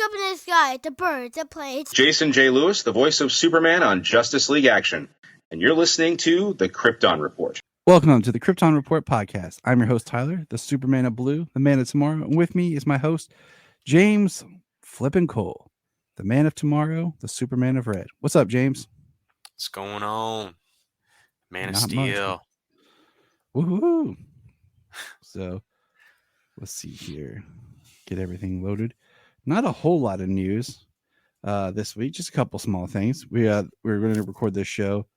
up in the sky, the birds, the planes. Jason J. Lewis, the voice of Superman on Justice League Action. And you're listening to the Krypton Report. Welcome to the Krypton Report podcast. I'm your host, Tyler, the Superman of Blue, the man of tomorrow. And with me is my host, James Flippin' Cole, the man of tomorrow, the Superman of Red. What's up, James? What's going on? Man of Not Steel. Much. Woohoo! So, let's see here. Get everything loaded. Not a whole lot of news this week. Just a couple small things. We're going to record this show.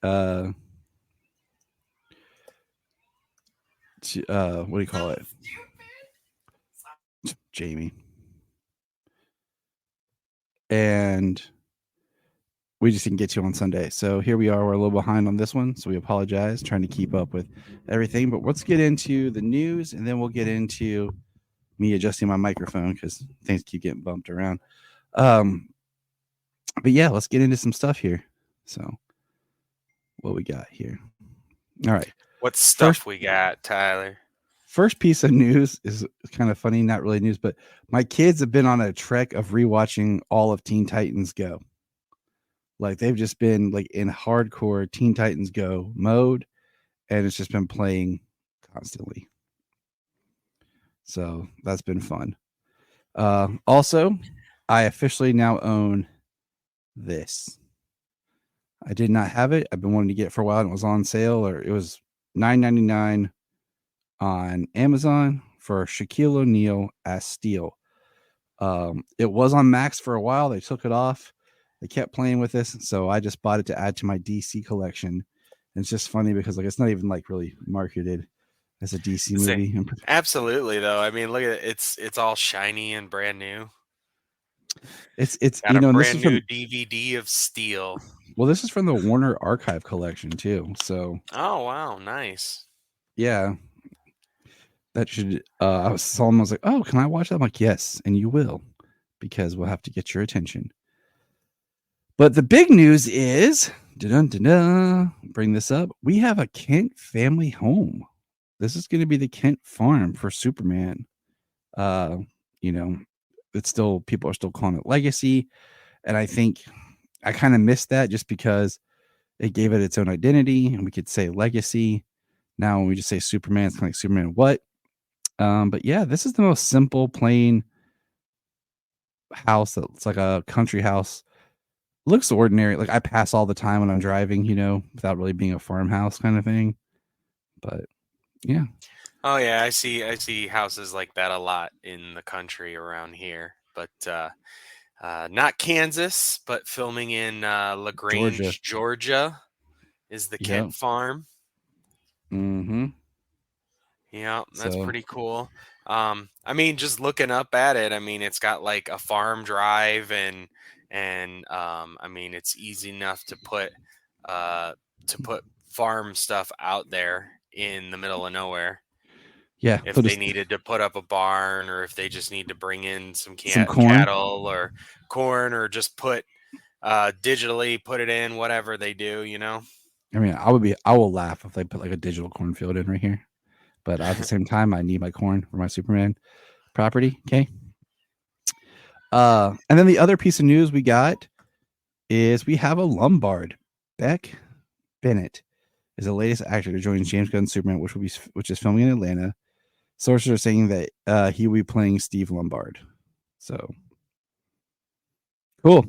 What do you call it? Jamie. And we just didn't get to on Sunday. So here we are. We're a little behind on this one. So we apologize, trying to keep up with everything. But let's get into the news, and then we'll get into me adjusting my microphone because things keep getting bumped around. But yeah, let's get into some stuff here. So what we got here. All right. What stuff we got, Tyler? First piece of news is kind of funny, not really news, but my kids have been on a trek of rewatching all of Teen Titans Go. Like they've just been like in hardcore Teen Titans Go mode, and it's just been playing constantly. So that's been fun. Also, I officially now own this. I did not have it. I've been wanting to get it for a while, and it was on sale, or it was $9.99 on Amazon for Shaquille O'Neal as Steel. It was on Max for a while. They took it off. They kept playing with this, so I just bought it to add to my DC collection. And it's just funny because like it's not even like really marketed as a DC movie. Absolutely, though. I mean, look at it. It's all shiny and brand new. It's got a brand new DVD of Steel. Well, this is from the Warner Archive collection too. So oh wow, nice. Yeah. That should I was like, oh, can I watch that? I'm like, yes, and you will, because we'll have to get your attention. But the big news is, bring this up. We have a Kent family home. This is going to be the Kent farm for Superman. It's still, people are still calling it Legacy. And I think I kind of missed that just because it gave it its own identity, and we could say Legacy. Now, when we just say Superman, it's kind of like Superman what? But yeah, this is the most simple, plain house. It's like a country house. Looks ordinary. Like I pass all the time when I'm driving, without really being a farmhouse kind of thing. But yeah. Oh yeah, I see houses like that a lot in the country around here. But not Kansas, but filming in LaGrange, Georgia is the Kent farm. Mm-hmm. Yeah, that's pretty cool. I mean, just looking up at it, I mean, it's got like a farm drive and I mean, it's easy enough to put farm stuff out there in the middle of nowhere. Yeah, if they needed to put up a barn, or if they just need to bring in some cattle or corn, or just digitally put it in, whatever they do, I mean, I will laugh if they put like a digital cornfield in right here. But at the same time, I need my corn for my Superman property. Okay. And then the other piece of news we got is we have a Lombard. Beck Bennett is the latest actor to join James Gunn's Superman, which is filming in Atlanta. Sources are saying that he will be playing Steve Lombard. So cool.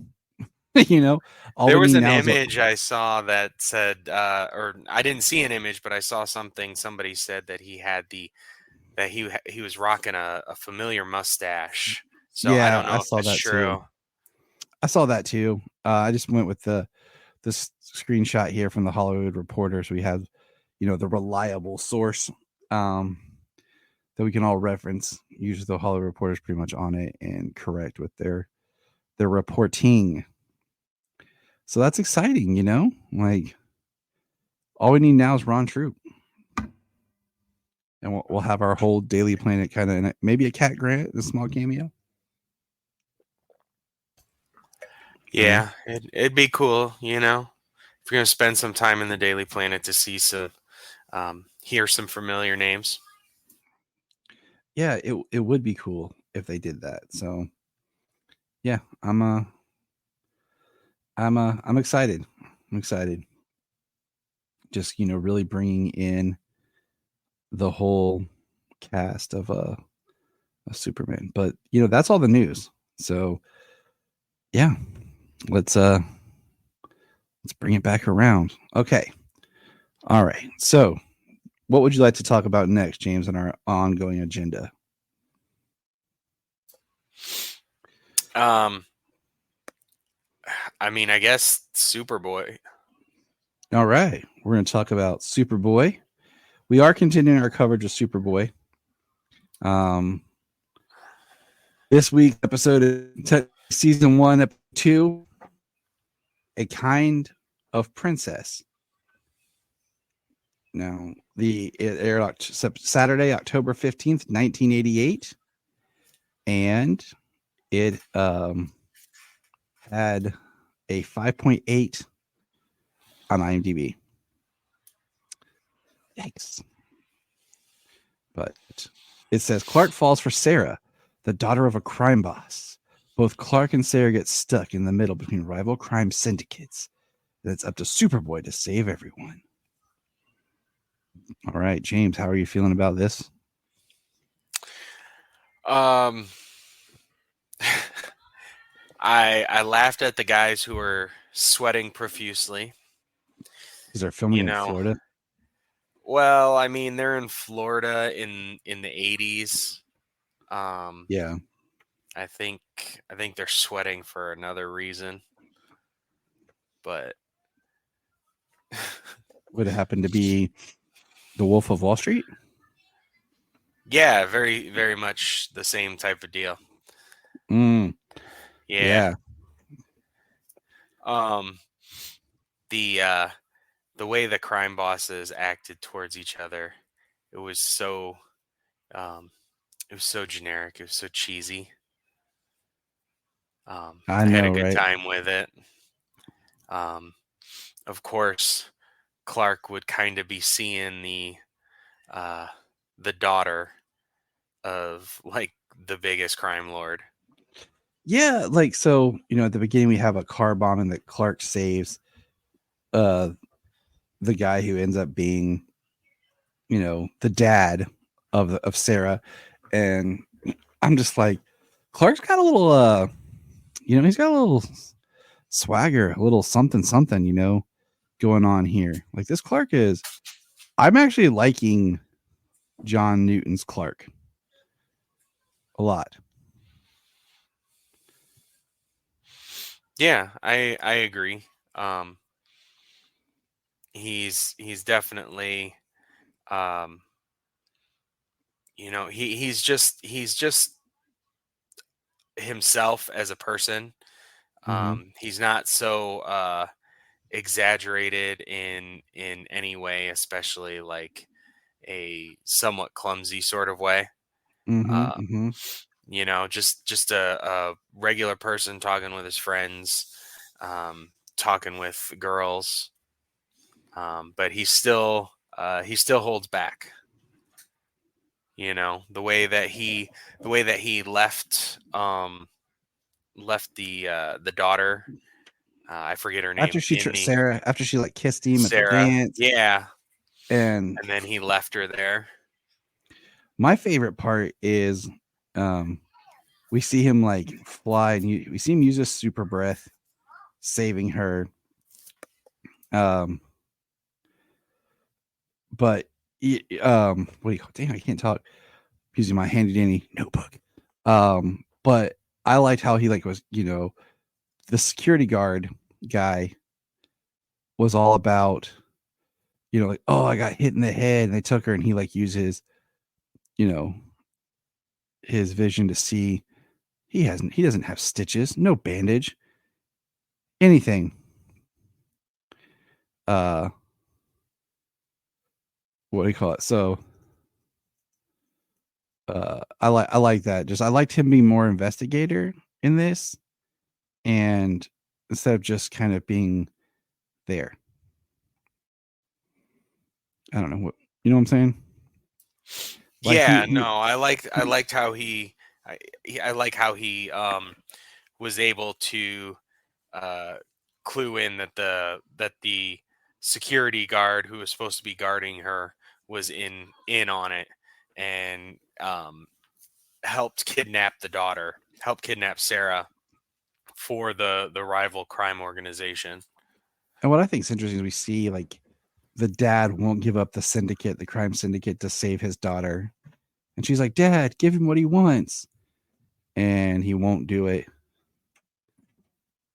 There was an image I saw that said, or I didn't see an image, but I saw something. Somebody said that he had he was rocking a familiar mustache. So yeah, I don't know if that's true. Too. I saw that too. I just went with this screenshot here from the Hollywood Reporter. So we have, the reliable source that we can all reference. Usually the Hollywood Reporter is pretty much on it and correct with their reporting. So that's exciting, like all we need now is Ron Troop. And we'll have our whole Daily Planet kind of, maybe a Cat Grant, a small cameo. Yeah, it'd be cool, if you're going to spend some time in the Daily Planet to see hear some familiar names. Yeah, it would be cool if they did that. So yeah, I'm excited. I'm excited. Just really bringing in the whole cast of a Superman. But that's all the news. So yeah, let's bring it back around. Okay. All right. So what would you like to talk about next, James, on our ongoing agenda? I mean, I guess Superboy. All right. We're going to talk about Superboy. We are continuing our coverage of Superboy. This week's episode is season 1, episode 2, A Kind of Princess. Now, it aired Saturday, October 15th, 1988. And it had a 5.8 on IMDb. Yikes. But it says Clark falls for Sarah, the daughter of a crime boss. Both Clark and Sarah get stuck in the middle between rival crime syndicates. And it's up to Superboy to save everyone. All right, James, how are you feeling about this? I laughed at the guys who were sweating profusely. Because they're filming in Florida? Well, I mean, they're in Florida in the 80s. Yeah. I think they're sweating for another reason. But would it happen to be The Wolf of Wall Street? Yeah, very, very much the same type of deal. Yeah. The way the crime bosses acted towards each other, it was so generic. It was so cheesy. I had a good time with it. Of course, Clark would kind of be seeing the daughter of like the biggest crime lord. Yeah, like so, at the beginning we have a car bombing that Clark saves the guy who ends up being the dad of Sarah, and I'm just like, Clark's got a little he's got a little swagger, a little something going on here. Like this Clark I'm actually liking John Newton's Clark a lot. Yeah, I agree. He's definitely he's just himself as a person. He's not so exaggerated in any way, especially like a somewhat clumsy sort of way. Just a regular person talking with his friends, talking with girls, but he still holds back. The way that he left the daughter. I forget her name. After she Sarah, after she like kissed him at the dance, yeah, and then he left her there. My favorite part is, we see him like fly, and we see him use a super breath, saving her. But what do you call? Dang, I can't talk. Using my handy dandy notebook. But I liked how he like was, the security guard guy was all about, like, oh, I got hit in the head, and they took her, and he like uses, his vision to see he doesn't have stitches, no bandage, anything. What do you call it? So I like that. Just I liked him being more investigator in this, and instead of just kind of being there. I don't know what what I'm saying. Like I liked how he I like how he was able to clue in that the security guard who was supposed to be guarding her was in on it, and helped kidnap Sarah for the rival crime organization. And what I think is interesting is we see like the dad won't give up the crime syndicate, to save his daughter. And she's like, Dad, give him what he wants. And he won't do it.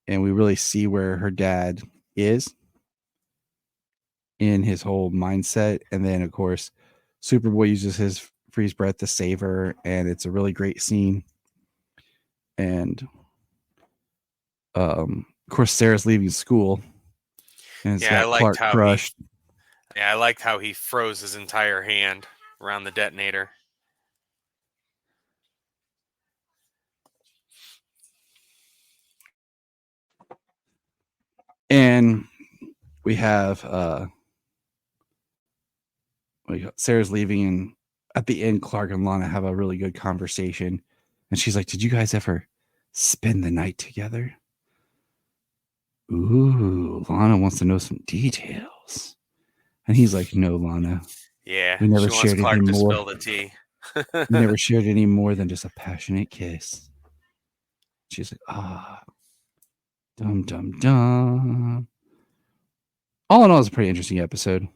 And we really see where her dad is in his whole mindset. And then, of course, Superboy uses his freeze breath to save her. And it's a really great scene. And, of course, Sarah's leaving school. And it's got Clark crushed. I liked how he froze his entire hand around the detonator. And we have Sarah's leaving, and at the end, Clark and Lana have a really good conversation. And she's like, did you guys ever spend the night together? Ooh, Lana wants to know some details. And he's like, no, Lana. Yeah, we never shared Clark any to more. Spill the tea. We never shared any more than just a passionate kiss. She's like, dum dum dum. All in all, it's a pretty interesting episode.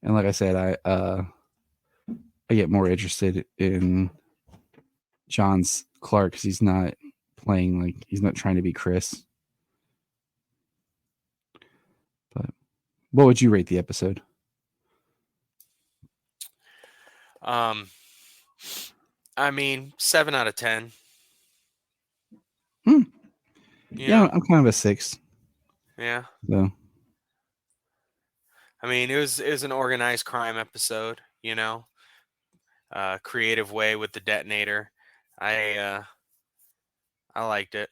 And like I said, I get more interested in John's Clark because he's not playing like he's not trying to be Chris. But what would you rate the episode? I mean, 7 out of 10. Yeah, I'm kind of a 6. Yeah. So. I mean, it was an organized crime episode, creative way with the detonator. I liked it,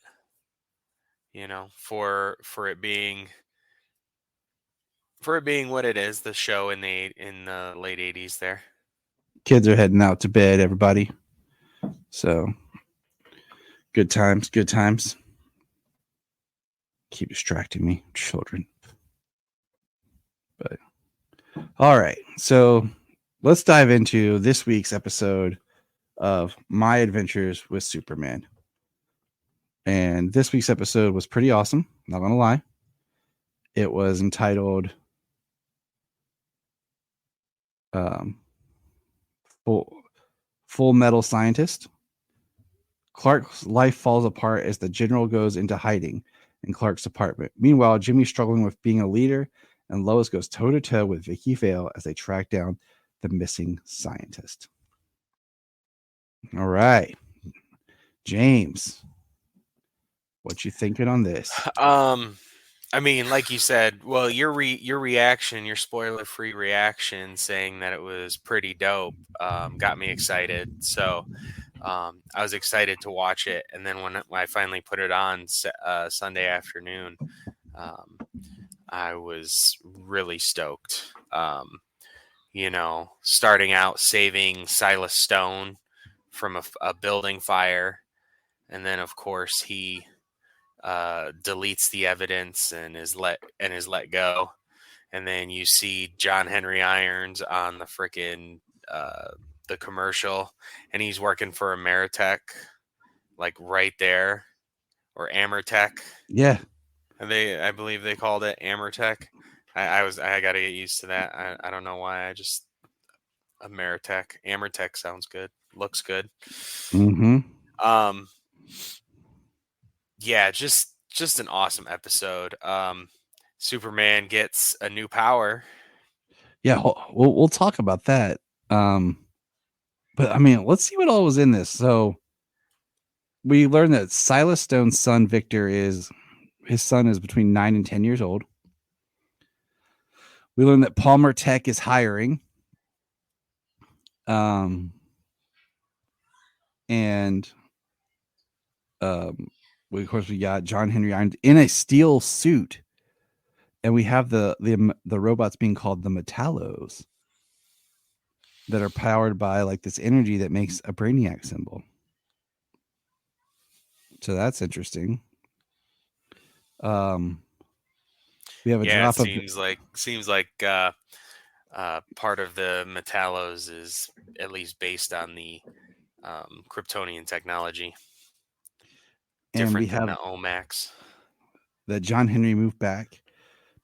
for it being what it is, the show in the late 80s there. Kids are heading out to bed, everybody. So good times. Keep distracting me, children. But all right, so let's dive into this week's episode of My Adventures with Superman. And this week's episode was pretty awesome, not gonna lie. It was entitled Full Metal Scientist. Clark's life falls apart as the general goes into hiding in Clark's apartment. Meanwhile, Jimmy's struggling with being a leader, and Lois goes toe-to-toe with Vicky Vale as they track down the missing scientist. All right. James, what you thinking on this? I mean, like you said, well, your reaction, your spoiler-free reaction saying that it was pretty dope, got me excited. So I was excited to watch it. And then when I finally put it on Sunday afternoon, I was really stoked. Starting out saving Silas Stone from a building fire. And then, of course, he deletes the evidence and is let go. And then you see John Henry Irons on the frickin' the commercial, and he's working for Ameritech, like right there, or Amertech. Yeah. And I believe they called it Amertech. I got to get used to that. I don't know why. Amertech sounds good. Looks good. Mm-hmm. Yeah, just an awesome episode. Superman gets a new power. Yeah, we'll talk about that. But I mean, let's see what all was in this. So we learned that Silas Stone's son Victor is between 9 and 10 years old. We learned that Palmer Tech is hiring. And we got John Henry Irons in a steel suit, and we have the robots being called the Metallos that are powered by like this energy that makes a Brainiac symbol. So that's interesting. We have a Yeah, it drop of seems like part of the Metallos is at least based on the Kryptonian technology, and we different than have the Omax. that John Henry moved back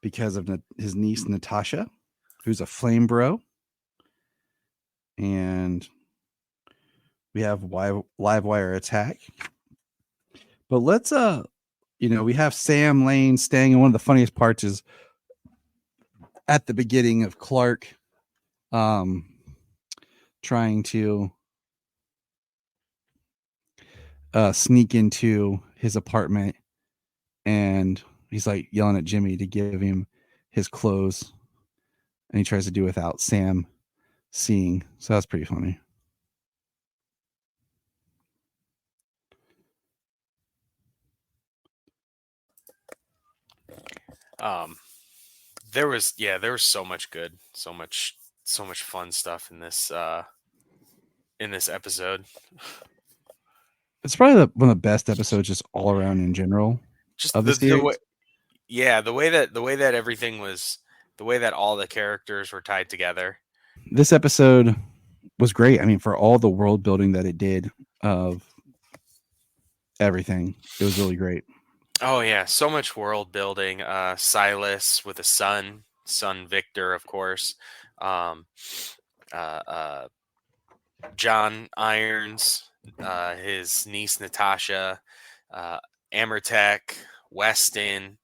because of his niece Natasha, who's a flame bro, and we have live wire attack. But let's we have Sam Lane staying, and one of the funniest parts is at the beginning of Clark trying to sneak into his apartment, and he's like yelling at Jimmy to give him his clothes, and he tries to do without Sam seeing. So that's pretty funny. There was so much good, so much fun stuff in this episode. It's probably one of the best episodes just all around in general Just of the series. the way that everything was, the way that all the characters were tied together. This episode was great. I mean, for all the world building that it did of everything, it was really great. Oh yeah, so much world building. Silas with a son Victor, of course. John Irons, his niece Natasha, Amertek, Weston,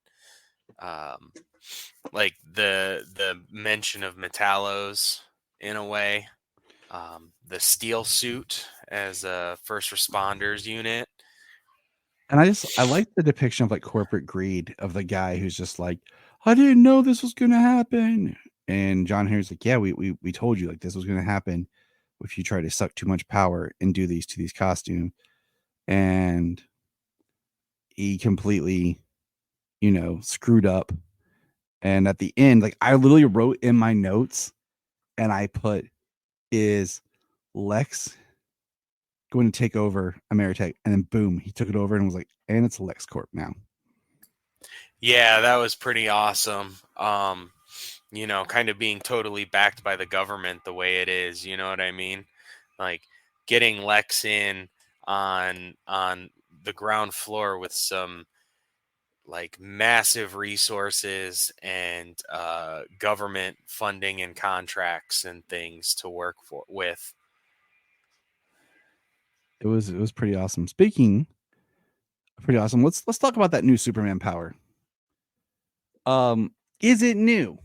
like the mention of Metallos in a way, the steel suit as a first responders unit. And I like the depiction of like corporate greed of the guy who's just like, I didn't know this was gonna happen. And John Henry's like, yeah, we told you like this was gonna happen if you try to suck too much power and do these to these costumes. And he completely, screwed up. And at the end, like I literally wrote in my notes and I put, is Lex going to take over Ameritech? And then boom, he took it over and was like, and it's LexCorp now. Yeah, that was pretty awesome. Kind of being totally backed by the government the way it is, you know what I mean? Like getting Lex in on the ground floor with some like massive resources and government funding and contracts and things to work with. It was pretty awesome. Speaking pretty awesome. Let's talk about that new Superman power. Is it new?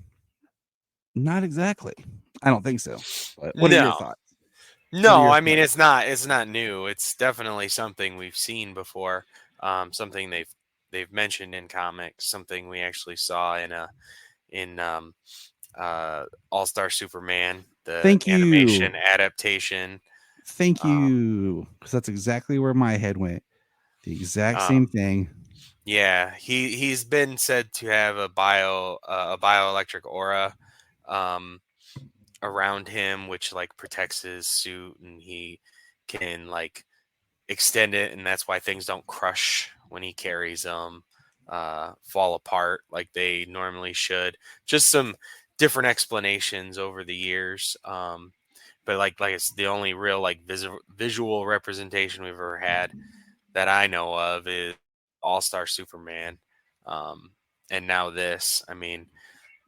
Not exactly. I don't think so. But what are your thoughts? No, I mean it's not new. It's definitely something we've seen before. Something they've mentioned in comics. Something we actually saw in All-Star Superman, the animation adaptation. Thank you, because that's exactly where my head went. The exact same thing. Yeah, he's been said to have a bioelectric aura around him, which like protects his suit, and he can like extend it, and that's why things don't crush when he carries them, fall apart like they normally should. Just some different explanations over the years. But like it's the only real like visual representation we've ever had that I know of is All-Star Superman. And now this, I mean,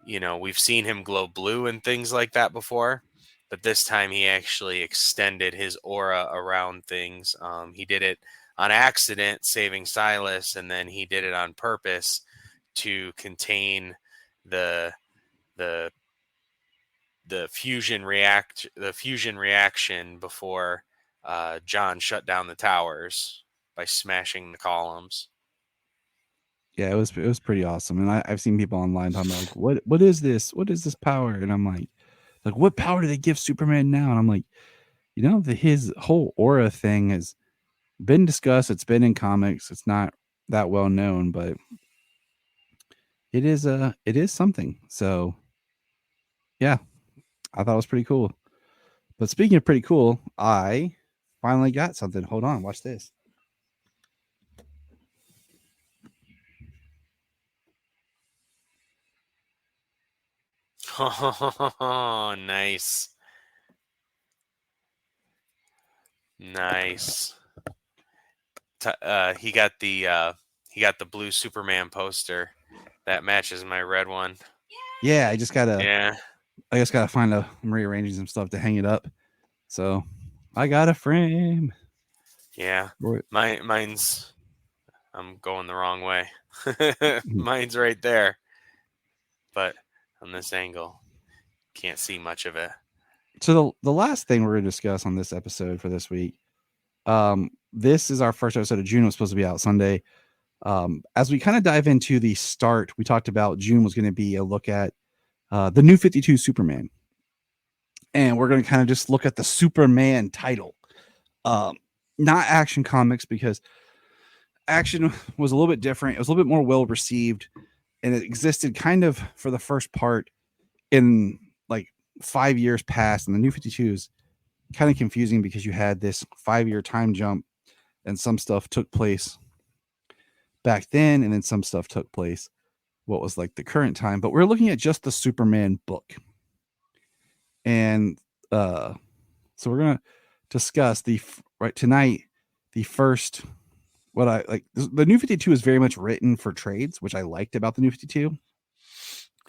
we've seen him glow blue and things like that before, but this time he actually extended his aura around things. He did it on accident, saving Silas, and then he did it on purpose to contain the fusion reaction before John shut down the towers by smashing the columns. Yeah, it was pretty awesome, and I've seen people online talking about like, what is this? What is this power? And I'm like, what power do they give Superman now? And I'm like, his whole aura thing has been discussed. It's been in comics. It's not that well known, but it is something. So yeah, I thought it was pretty cool. But speaking of pretty cool, I finally got something. Hold on, watch this. Oh, nice. Nice. He got the blue Superman poster that matches my red one. Yeah, I just gotta find I'm rearranging some stuff to hang it up. So I got a frame. Yeah. Mine's I'm going the wrong way. Mine's right there. But on this angle, can't see much of it. So the last thing we're going to discuss on this episode for this week, this is our first episode of June. It was supposed to be out Sunday. As we kind of dive into the start, we talked about June was going to be a look at the New 52 Superman. And we're going to kind of just look at the Superman title. Not Action Comics, because Action was a little bit different. It was a little bit more well received, and it existed kind of for the first part in like 5 years past. And the New 52 is kind of confusing because you had this 5-year time jump, and some stuff took place back then, and then some stuff took place what was like the current time. But we're looking at just the Superman book. And so we're going to discuss tonight the first, what I like. The New 52 is very much written for trades, which I liked about the New 52.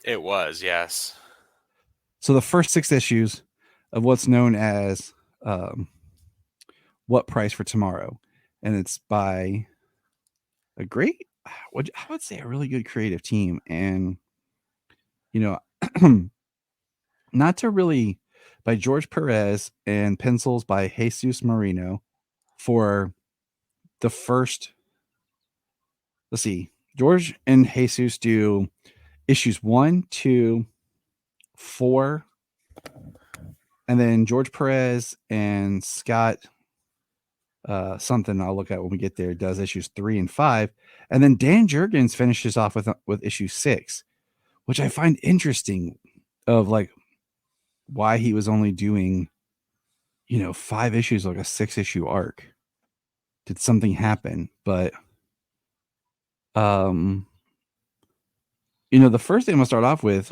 It was, yes. So the first 6 issues of what's known as What Price for Tomorrow, and it's by a great, I would say a really good creative team. And not to really, by George Perez, and pencils by Jesus Marino for the first, let's see, George and Jesus do issues 1, 2, 4, and then George Perez and Scott something I'll look at when we get there does issues 3 and 5, and then Dan Jurgens finishes off with issue 6, which I find interesting, of like why he was only doing 5 issues, like a 6-issue arc. Did something happen? But the first thing I'm gonna start off with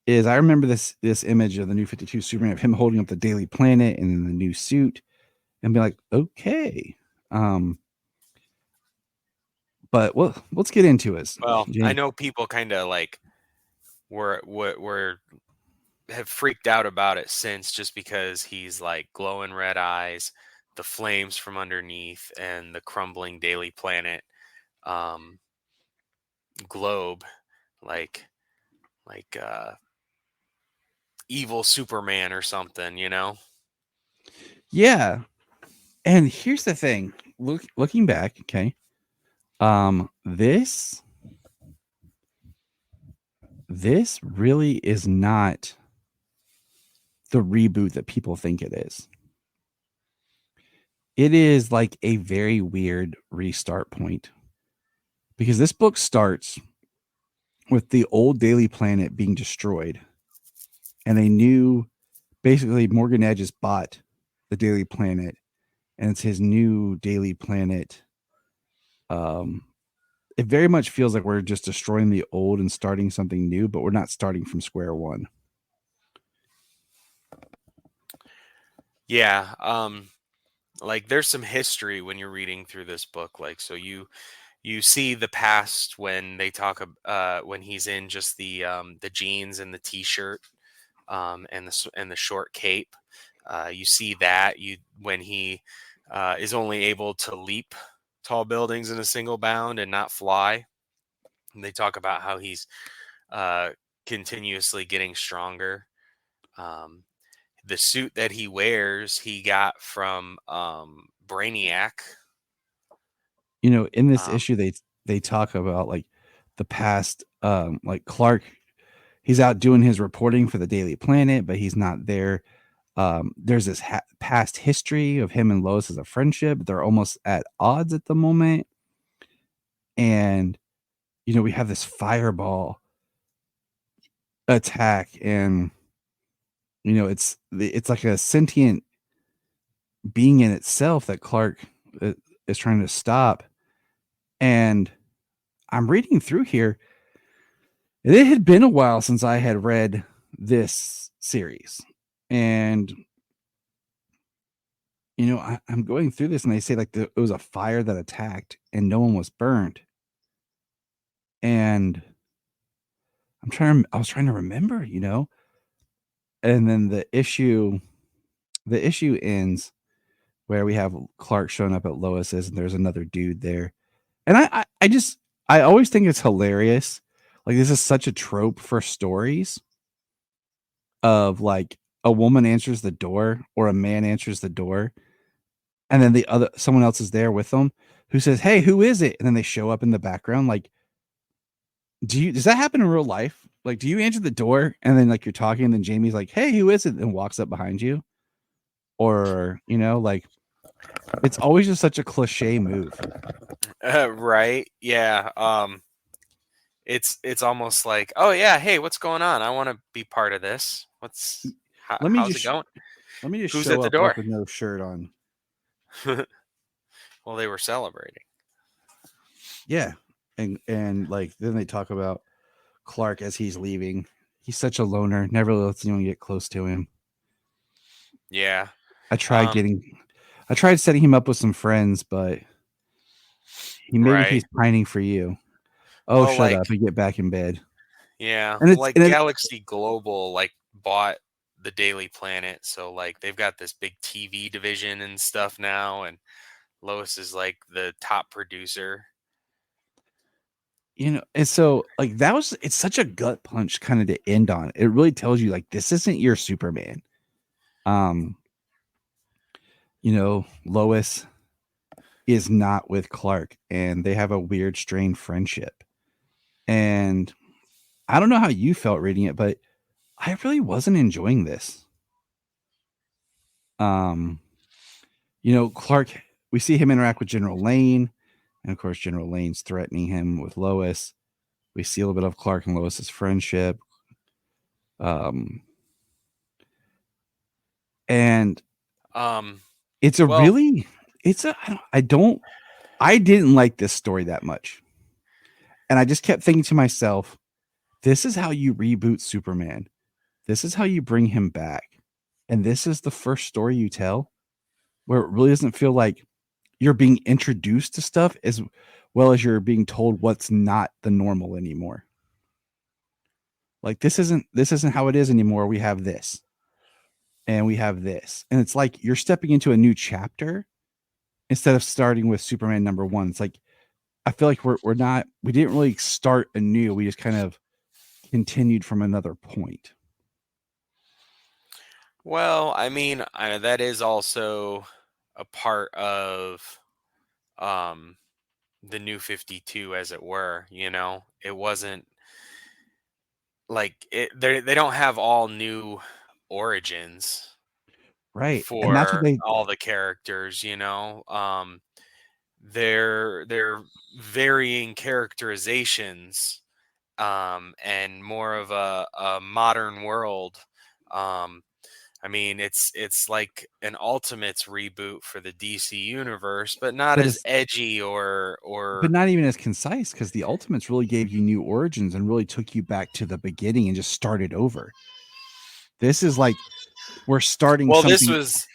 is, I remember this image of the New 52 Superman, of him holding up the Daily Planet in the new suit, and be like, okay. But let's get into it. Well, I know people kind of like were have freaked out about it since, just because he's like glowing red eyes, the flames from underneath, and the crumbling Daily Planet globe, like evil Superman or something, Yeah. And here's the thing. Looking back, okay. This really is not the reboot that people think it is. It is like a very weird restart point, because this book starts with the old Daily Planet being destroyed, and basically Morgan Edge has bought the Daily Planet, and it's his new Daily Planet. It very much feels like we're just destroying the old and starting something new, but we're not starting from square one. Yeah. Like there's some history when you're reading through this book. Like, so you see the past when they talk when he's in just the jeans and the t-shirt, and the short cape. You see that when he is only able to leap tall buildings in a single bound and not fly. And they talk about how he's continuously getting stronger. The suit that he wears, he got from Brainiac. In this issue, they talk about like the past, like Clark, he's out doing his reporting for the Daily Planet, but he's not there. There's this past history of him and Lois as a friendship. They're almost at odds at the moment. And, we have this fireball attack, and, it's like a sentient being in itself that Clark is trying to stop. And I'm reading through here, It had been a while since I had read this series, and I'm going through this, and they say like it was a fire that attacked, and no one was burned. And I was trying to remember, and then the issue ends where we have Clark showing up at Lois's, and there's another dude there, and I always think it's hilarious. Like, this is such a trope for stories of like a woman answers the door or a man answers the door, and then someone else is there with them who says, "Hey, who is it?" And then they show up in the background. Like, does that happen in real life? Like, do you answer the door and then like you're talking and then Jamie's like, "Hey, who is it?" and walks up behind you? Or, like, it's always just such a cliche move. Right. Yeah. It's almost like, oh yeah, hey, what's going on? I want to be part of this. How's it going? Let me just Who's show at the up door? like with no shirt on. Well, they were celebrating. Yeah. And like then they talk about Clark as he's leaving. He's such a loner, never lets anyone get close to him. Yeah. I tried setting him up with some friends, but maybe he's pining for you. Oh, well, shut up and get back in bed. Yeah. And Galaxy Global like bought the Daily Planet, so like they've got this big TV division and stuff now, and Lois is like the top producer. And so like it's such a gut punch kind of to end on. It really tells you like this isn't your Superman. Lois is not with Clark, and they have a weird, strained friendship. And I don't know how you felt reading it, but I really wasn't enjoying this. Clark, we see him interact with General Lane, and of course, General Lane's threatening him with Lois. We see a little bit of Clark and Lois's friendship. And I didn't like this story that much. And I just kept thinking to myself, this is how you reboot Superman. This is how you bring him back. And this is the first story you tell where it really doesn't feel like you're being introduced to stuff as well as you're being told what's not the normal anymore. Like, this isn't how it is anymore. We have this. And we have this. And it's like you're stepping into a new chapter instead of starting with Superman #1. It's like I feel like we didn't really start anew. We just kind of continued from another point. Well, I mean, that is also a part of the New 52, as it were. It wasn't like they don't have all new origins, right? For and that's what all the characters. They're varying characterizations, and more of a modern world. I mean, it's like an Ultimates reboot for the DC universe, but not as edgy or but not even as concise, because the Ultimates really gave you new origins and really took you back to the beginning and just started over. This is like we're starting. Well, something... this was.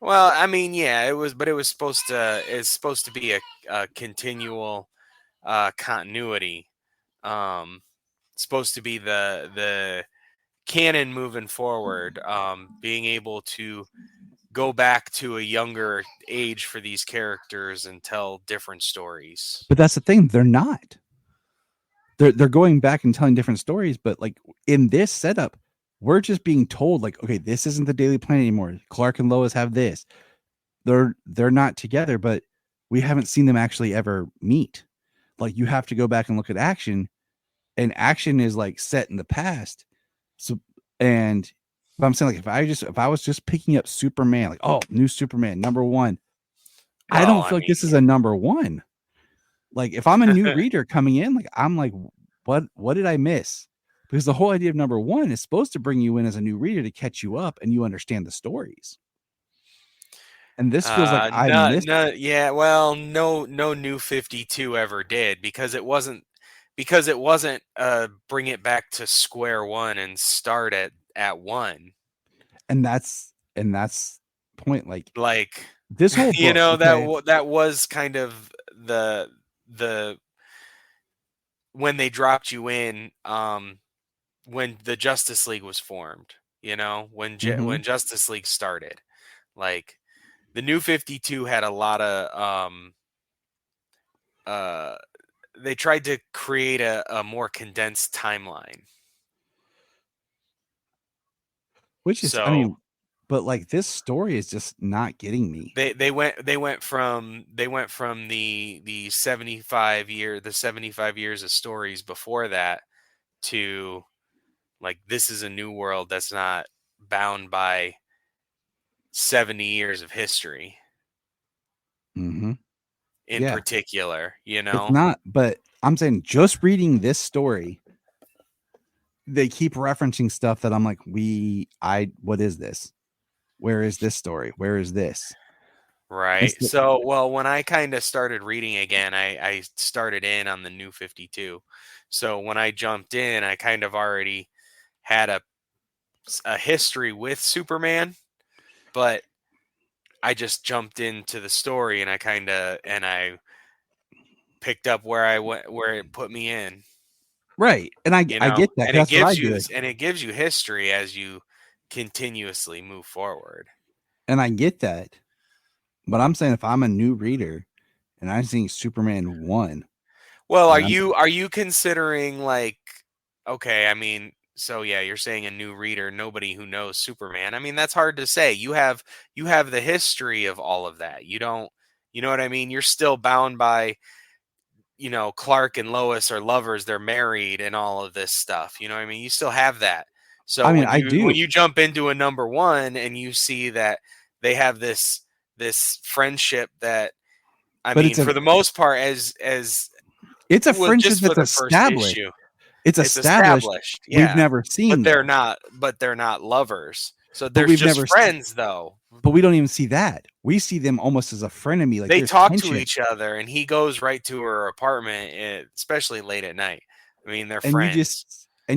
Well, I mean, yeah, it was, but it was supposed to be a continual continuity. Supposed to be the canon moving forward, being able to go back to a younger age for these characters and tell different stories. But that's the thing, they're not. They're going back and telling different stories, but like in this setup, we're just being told like, okay, this isn't the Daily Planet anymore. Clark and Lois have this. They're not together, but we haven't seen them actually ever meet. Like, you have to go back and look at Action, and Action is like set in the past. So, but I'm saying, like, if I was just picking up Superman, like, oh, new Superman #1, I don't feel like this is a #1. Like, if I'm a new reader coming in, like, I'm like, what did I miss? Because the whole idea of #1 is supposed to bring you in as a new reader to catch you up and you understand the stories. And this feels like I missed. Yeah, well, no New 52 ever did, because it wasn't because it wasn't bring it back to square one and start at one. And that's point. Like this whole you book, know, okay? that was kind of the when they dropped you in, when the Justice League was formed, you know, when Mhm. Justice League started, like the New 52 had a lot of uh they tried to create a more condensed timeline. Which is, I So mean, but like this story is just not getting me. they went from the 75 years of stories before that to like, this is a new world that's not bound by 70 years of history Mhm. in Yeah. particular, you It's know? not, but I'm saying just reading this story, they keep referencing stuff that I'm like, what is this? Where is this story? Where is this? Right. Instead, So, well, when I kind of started reading again, I started in on the New 52. So when I jumped in, I kind of already had a history with Superman, but I just jumped into the story and I picked up where I went, where it put me in, right. And I you I know, get that. and it That's what I gives you do. this, and it gives you history as you continuously move forward. And I get that. But I'm saying if I'm a new reader and I'm seeing Superman 1 Well, and I'm are you considering like, okay, I mean, so yeah, you're saying a new reader, nobody who knows Superman. I mean, that's hard to say. You have the history of all of that. You don't, you know what I mean? You're still bound by, you know, Clark and Lois are lovers, they're married and all of this stuff. You know what I mean? You still have that. So I mean, I when do. you jump into a number one and you see that they have this friendship that, I But mean, for the most part, as it's a well, friendship just for that's the first established. issue, It's it's established. established, We've yeah. never seen though. But they're not lovers. So But there's we've just never friends though. but we don't even see that. We see them almost as a frenemy. Like They there's talk to tension. each other and he goes right to her apartment, especially late at night. I mean, they're And friends.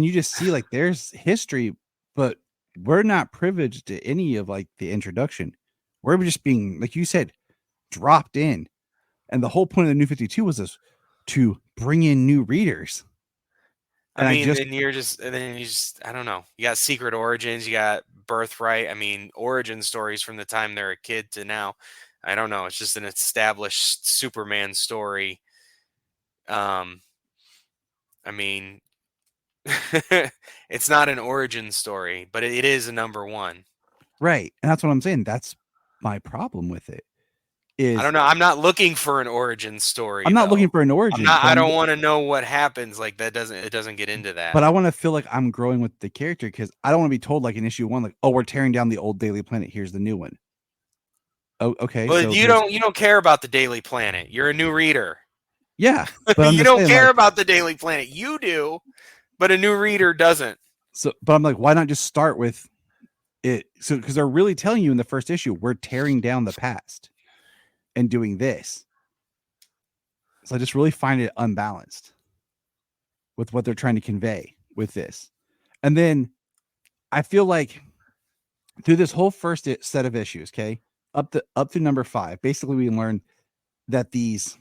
you just see like there's history, but we're not privileged to any of like the introduction. We're just being, like you said, dropped in. And the whole point of the New 52 was this to bring in new readers. I And I mean, just then you just, I don't know. You got Secret Origins, you got Birthright. I mean, origin stories from the time they're a kid to now. I don't know. It's just an established Superman story. Um, I mean, it's not an origin story, but it is a number one. right. And that's what I'm saying. That's my problem with it. I Is don't know. I'm not looking for an origin story I'm not though. looking for an I'm origin, not. I don't want to know what happens. Like that doesn't. It doesn't get into but that. I want to feel like I'm growing with the character because I don't want to be told like in issue 1, like, oh, we're tearing down the old Daily Planet. Here's the new one. Oh, okay. Well, So there's you don't care about the Daily Planet. You're a new reader. yeah, but I'm You just don't saying care like about the Daily Planet. You do, but a new reader doesn't. so. But I'm like, why not just start with it? So because they're really telling you in the first issue, we're tearing down the past and doing this. So I just really find it unbalanced with what they're trying to convey with this. And then I feel like through this whole first set of issues, okay, up to number 5, basically we learn that these,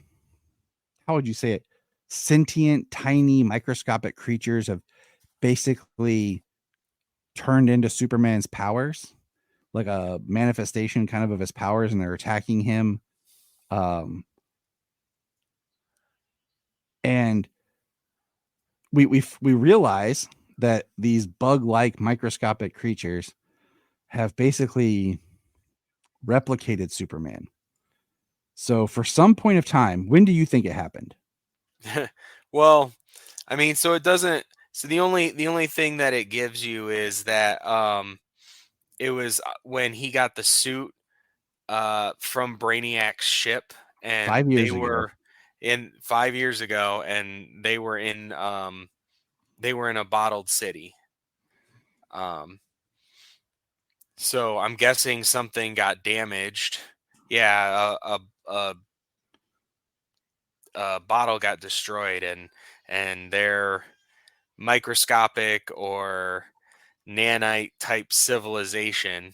how would you say it, sentient, tiny, microscopic creatures have basically turned into Superman's powers, like a manifestation kind of his powers, and they're attacking him. And we realize that these bug-like microscopic creatures have basically replicated Superman. So for some point of time, when do you think it happened? Well, I mean, so it doesn't. So the only thing that it gives you is that it was when he got the suit from Brainiac's ship, and 5 they years ago. were in 5 years ago, and they were in a bottled city. Um, so I'm guessing something got damaged. Yeah, bottle got destroyed, and their microscopic or nanite type civilization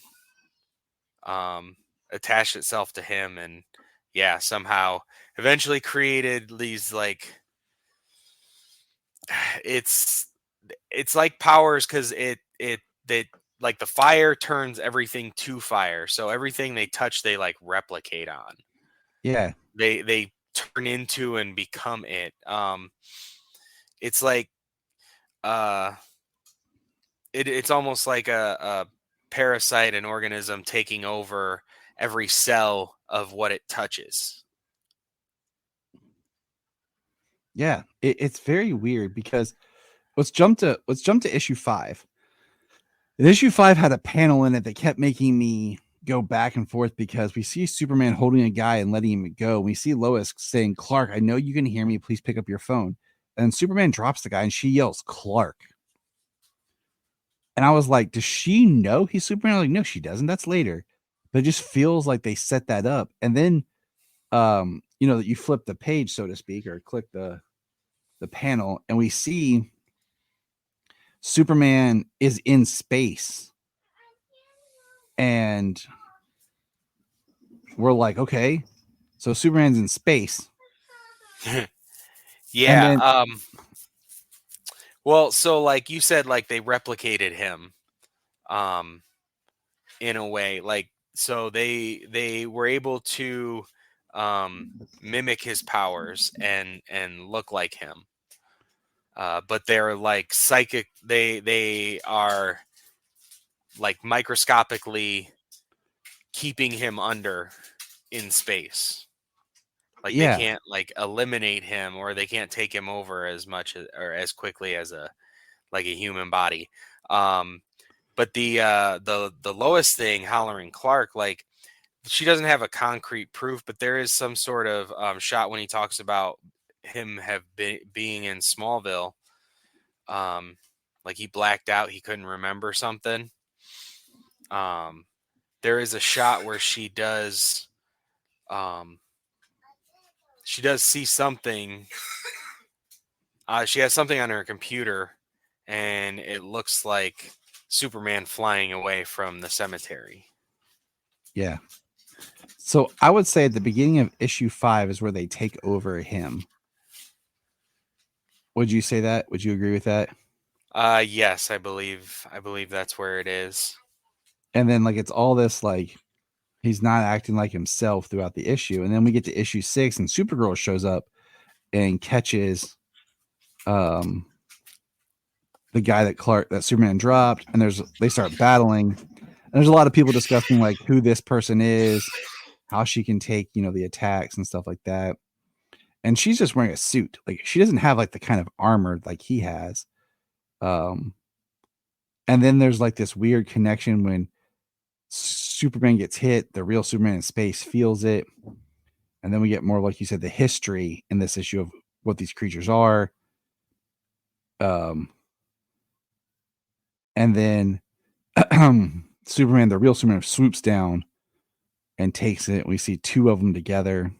attached itself to him, and somehow eventually created these like it's like powers, because it like the fire turns everything to fire, so everything they touch they like replicate on. Yeah. They turn into and become it. It's like it's almost like a parasite, an organism taking over every cell of what it touches. Yeah, it's very weird because let's jump to issue 5. And issue 5 had a panel in it that kept making me go back and forth because we see Superman holding a guy and letting him go. We see Lois saying, "Clark, I know you can hear me. Please pick up your phone." And Superman drops the guy and she yells, "Clark." And I was like, does she know he's Superman? Like, no, she doesn't. That's later. But it just feels like they set that up. And then that you flip the page, so to speak, or click the panel, and we see Superman is in space. And we're like, okay, so Superman's in space. Yeah. Then, well, so like you said, like they replicated him in a way. Like, so they were able to mimic his powers and look like him. But they're like psychic. They are like microscopically keeping him under in space. Like they can't like eliminate him, or they can't take him over as much or as quickly as a human body. But the Lois thing, hollering Clark, like she doesn't have a concrete proof, but there is some sort of shot when he talks about him being in Smallville. Like he blacked out, he couldn't remember something. There is a shot where she does see something. She has something on her computer, and it looks like Superman flying away from the cemetery. Yeah. So I would say at the beginning of issue 5 is where they take over him. Would you say that? Would you agree with that? Yes, I believe that's where it is. And then like it's all this like he's not acting like himself throughout the issue. And then we get to issue 6 and Supergirl shows up and catches the guy that Superman dropped, and they start battling. And there's a lot of people discussing like who this person is, how she can take, the attacks and stuff like that. And she's just wearing a suit. Like she doesn't have like the kind of armor like he has. And then there's like this weird connection when Superman gets hit, the real Superman in space feels it. And then we get more, like you said, the history in this issue of what these creatures are. And then Superman, the real Superman, swoops down and takes it. We see 2 of them together.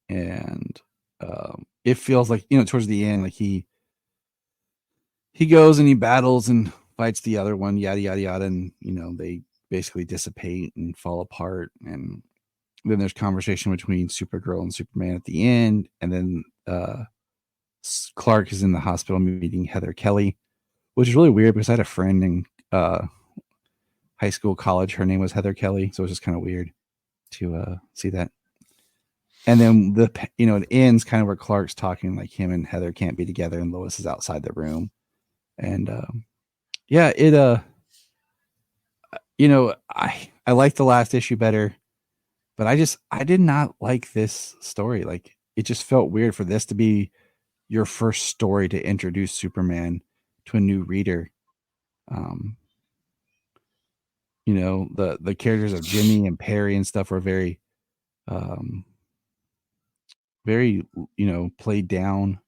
And it feels like, towards the end, like he goes and he battles and fights the other one, yada, yada, yada. And, they basically dissipate and fall apart. And then there's conversation between Supergirl and Superman at the end. And then Clark is in the hospital meeting Heather Kelly, which is really weird because I had a friend in high school, college. Her name was Heather Kelly. So it was just kind of weird to see that. And then it ends kind of where Clark's talking like him and Heather can't be together and Lois is outside the room. And I like the last issue better, but I did not like this story. Like it just felt weird for this to be your first story to introduce Superman to a new reader. The characters of Jimmy and Perry and stuff were very played down.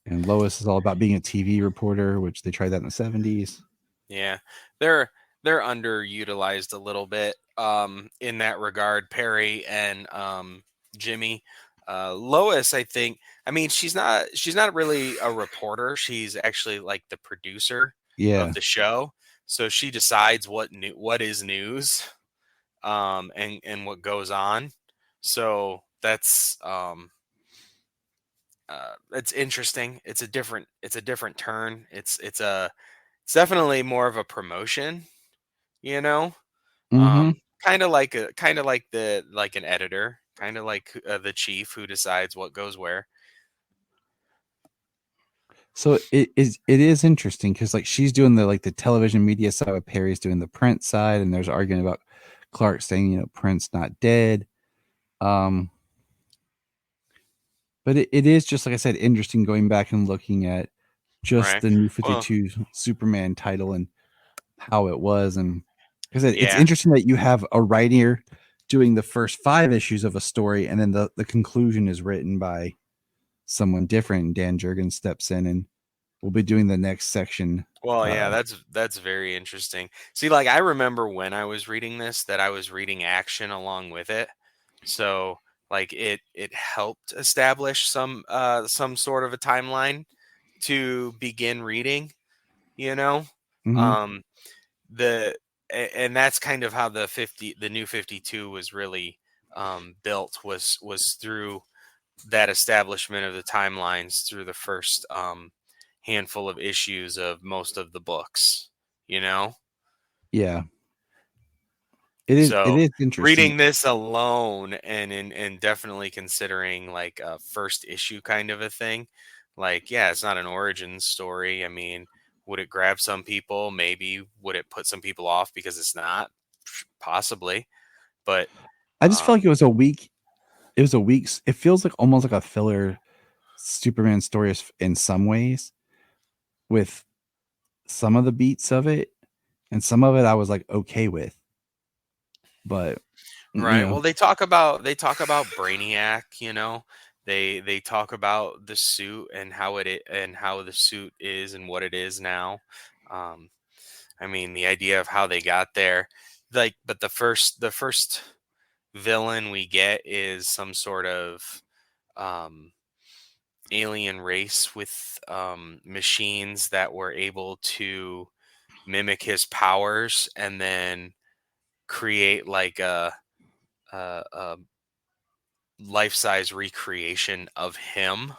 And Lois is all about being a TV reporter, which they tried that in the 70s. Yeah, they're underutilized a little bit in that regard. Perry and Jimmy, Lois, I think. I mean, she's not really a reporter. She's actually like the producer Yeah. of the show. So she decides what is news, and what goes on. So it's interesting. It's a different turn. It's definitely more of a promotion, you know. Mm-hmm. Kind of like an editor, kind of like the chief who decides what goes where. So it is interesting because like she's doing the television media side, with Perry's doing the print side, and there's arguing about Clark saying Print's not dead. Um, but it is just like I said, interesting going back and looking at just Right. the New Well, 52 Superman title and how it was. And like I said, it's yeah. interesting that you have a writer doing the first 5 issues of a story, and then the conclusion is written by someone different. Dan Jurgens steps in and we'll be doing the next section. Well, yeah, that's very interesting. See, like I remember when I was reading this that I was reading action along with it. So, like it helped establish some sort of a timeline to begin reading, you know? Mhm. Um and that's kind of how the new 52 was really built was through that establishment of the timelines through the first handful of issues of most of the books, you know? Yeah. It So is interesting. reading this alone and definitely considering like a first issue kind of a thing, like, yeah, it's not an origin story. I mean, would it grab some people? Maybe. Would it put some people off because it's not? Possibly. But I just feel like um it feels like almost like a filler Superman story in some ways, with some of the beats of it, and some of it I was like okay with. But right. Well, they talk about Brainiac, you know. They talk about the suit and and how the suit is and what it is now. Um I mean, the idea of how they got there, like, but the first villain we get is some sort of um, alien race with machines that were able to mimic his powers and then create like a life-size recreation of him.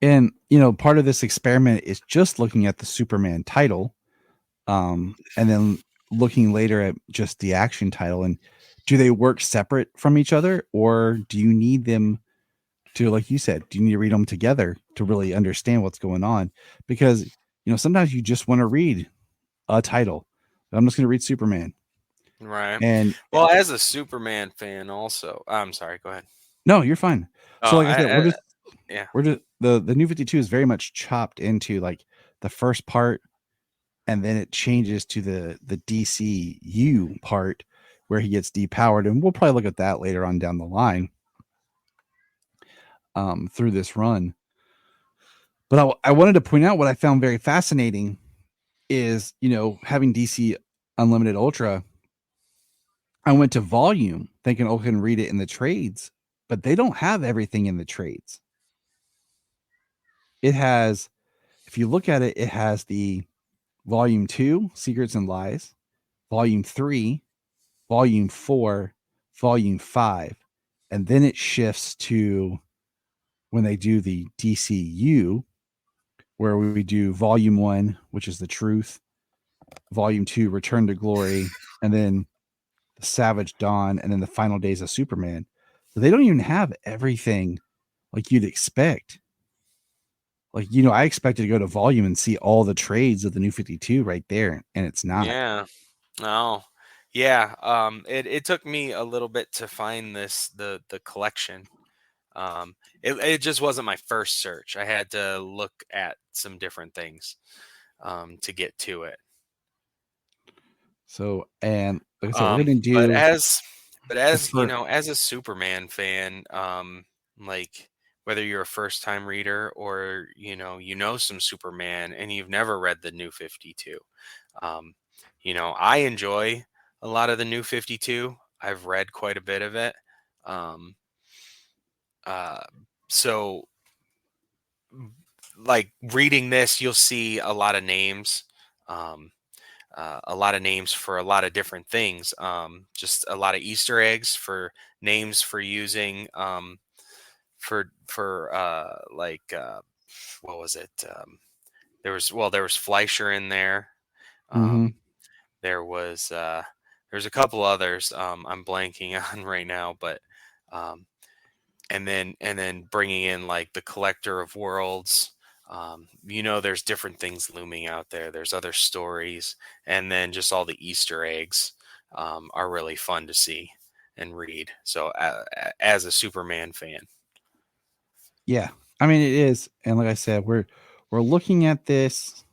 and part of this experiment is just looking at the Superman title, and then looking later at just the action title, and do they work separate from each other, or do you need them to, like you said, do you need to read them together to really understand what's going on? Because sometimes you just want to read a title. I'm just going to read Superman. Right. And Well, as a Superman fan, also, I'm sorry. Go ahead. no, you're fine. So Oh, like I said, yeah. we're just the New 52 is very much chopped into like the first part, and then it changes to the DCU part where he gets depowered, and we'll probably look at that later on down the line through this run. But I wanted to point out what I found very fascinating is, having DC Unlimited Ultra, I went to Volume thinking, oh, I can read it in the trades, but they don't have everything in the trades. It has, if you look at it, it has the Volume 2, Secrets and Lies, Volume 3, Volume 4, Volume 5, and then it shifts to when they do the DCU, where we do Volume 1, which is the truth, Volume 2, Return to Glory, and then the Savage Dawn, and then the Final Days of Superman. So they don't even have everything like you'd expect. Like, I expected to go to Volume and see all the trades of the New 52 right there, and it's not. Yeah. Oh, yeah. It took me a little bit to find the collection. It just wasn't my first search. I had to look at some different things to get to it. So, and like I said, we're going to But do the as you first. know, as a Superman fan, like whether you're a first time reader or some Superman and you've never read the New 52, um, I enjoy a lot of the New 52. I've read quite a bit of it. Um, So like reading this, you'll see a lot of names. A lot of names for a lot of different things. Just a lot of Easter eggs for names for using what was it? There was Fleischer in there. Mm-hmm. There was there's a couple others I'm blanking on right now, but and then bringing in like the Collector of Worlds. There's different things looming out there. There's other stories, and then just all the Easter eggs are really fun to see and read. So, as a Superman fan, Yeah, I mean it is, and like I said, we're looking at this,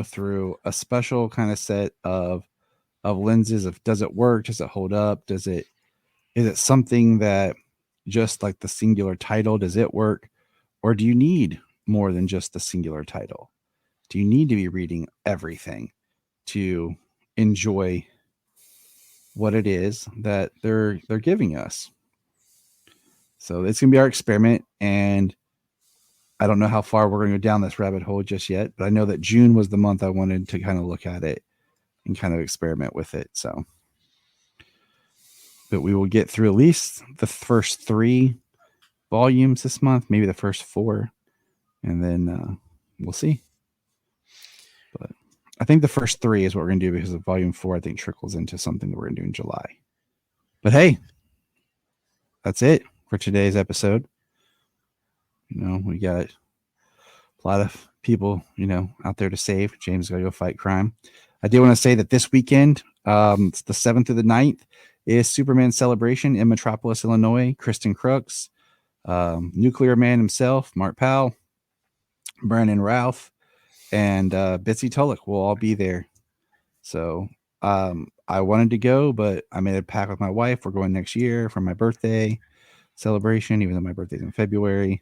through a special kind of set of lenses of does it work, does it hold up, is it something that just like the singular title, does it work, or do you need more than just the singular title? Do you need to be reading everything to enjoy what it is that they're giving us? So it's gonna be our experiment, and I don't know how far we're going to go down this rabbit hole just yet, but I know that June was the month I wanted to kind of look at it and kind of experiment with it. So, but we will get through at least the first 3 volumes this month, maybe the first 4, and then we'll see. But I think the first 3 is what we're going to do, because of volume 4, I think trickles into something that we're going to do in July. But hey, that's it for today's episode. We got a lot of people, out there to save. James got to go fight crime. I do want to say that this weekend, it's the 7th through the 9th, is Superman Celebration in Metropolis, Illinois. Kristen Crooks, Nuclear Man himself, Mark Powell, Brandon Routh, and Bitsy Tulloch will all be there. So I wanted to go, but I made a pact with my wife. We're going next year for my birthday celebration, even though my birthday's in February,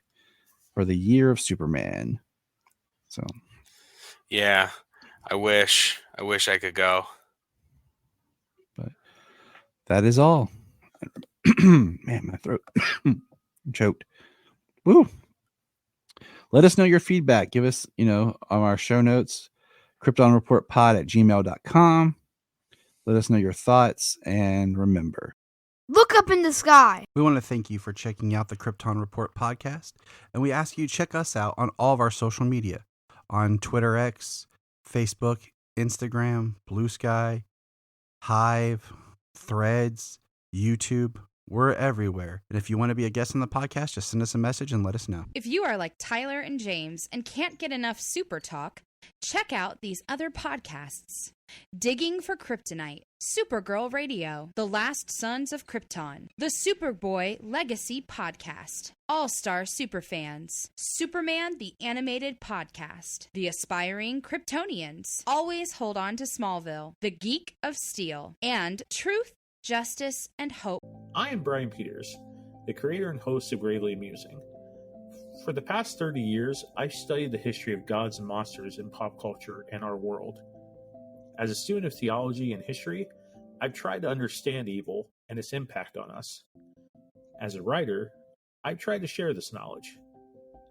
for the year of Superman. So yeah, I wish I could go. But that is all. Man, my throat choked. Woo. Let us know your feedback. Give us, on our show notes, kryptonreportpod@gmail.com. Let us know your thoughts, and remember, Look up in the sky. we want to thank you for checking out the Krypton Report podcast, and we ask you to check us out on all of our social media, on Twitter X, Facebook, Instagram, Blue Sky, Hive, Threads, YouTube. We're everywhere. And if you want to be a guest on the podcast, just send us a message and let us know. If you are like Tyler and James and can't get enough super talk, check out these other podcasts. Digging for Kryptonite, Supergirl Radio, The Last Sons of Krypton, The Superboy Legacy Podcast, All-Star Superfans, Superman the Animated Podcast, The Aspiring Kryptonians, Always Hold On to Smallville, The Geek of Steel, and Truth, Justice, and Hope. I am Brian Peters, the creator and host of Gravely Amusing. For the past 30 years, I've studied the history of gods and monsters in pop culture and our world. As a student of theology and history, I've tried to understand evil and its impact on us. As a writer, I've tried to share this knowledge.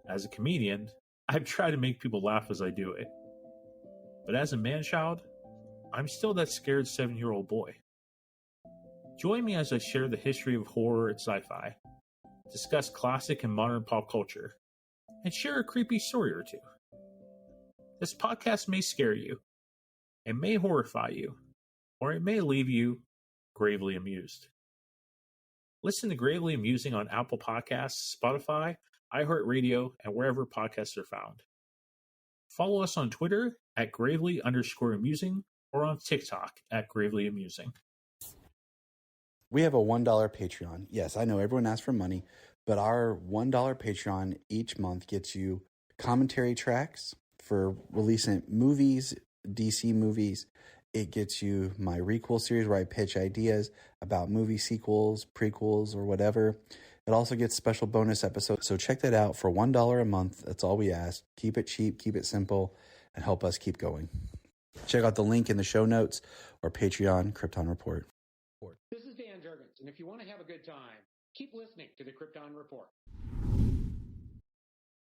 As a comedian, I've tried to make people laugh as I do it. But as a man-child, I'm still that scared 7-year-old boy. Join me as I share the history of horror and sci-fi, discuss classic and modern pop culture, and share a creepy story or two. This podcast may scare you, it may horrify you, or it may leave you gravely amused. Listen to Gravely Amusing on Apple Podcasts, Spotify, iHeartRadio, and wherever podcasts are found. Follow us on Twitter at gravely_amusing or on TikTok at gravely amusing. We have a $1 Patreon. Yes, I know everyone asks for money, but our $1 Patreon each month gets you commentary tracks for releasing movies, DC movies. It gets you my Requel series where I pitch ideas about movie sequels, prequels, or whatever. It also gets special bonus episodes. So check that out for $1 a month. That's all we ask. Keep it cheap, keep it simple, and help us keep going. Check out the link in the show notes or Patreon Krypton Report. This is Dan Jurgens, and if you want to have a good time, Keep listening to the Krypton Report.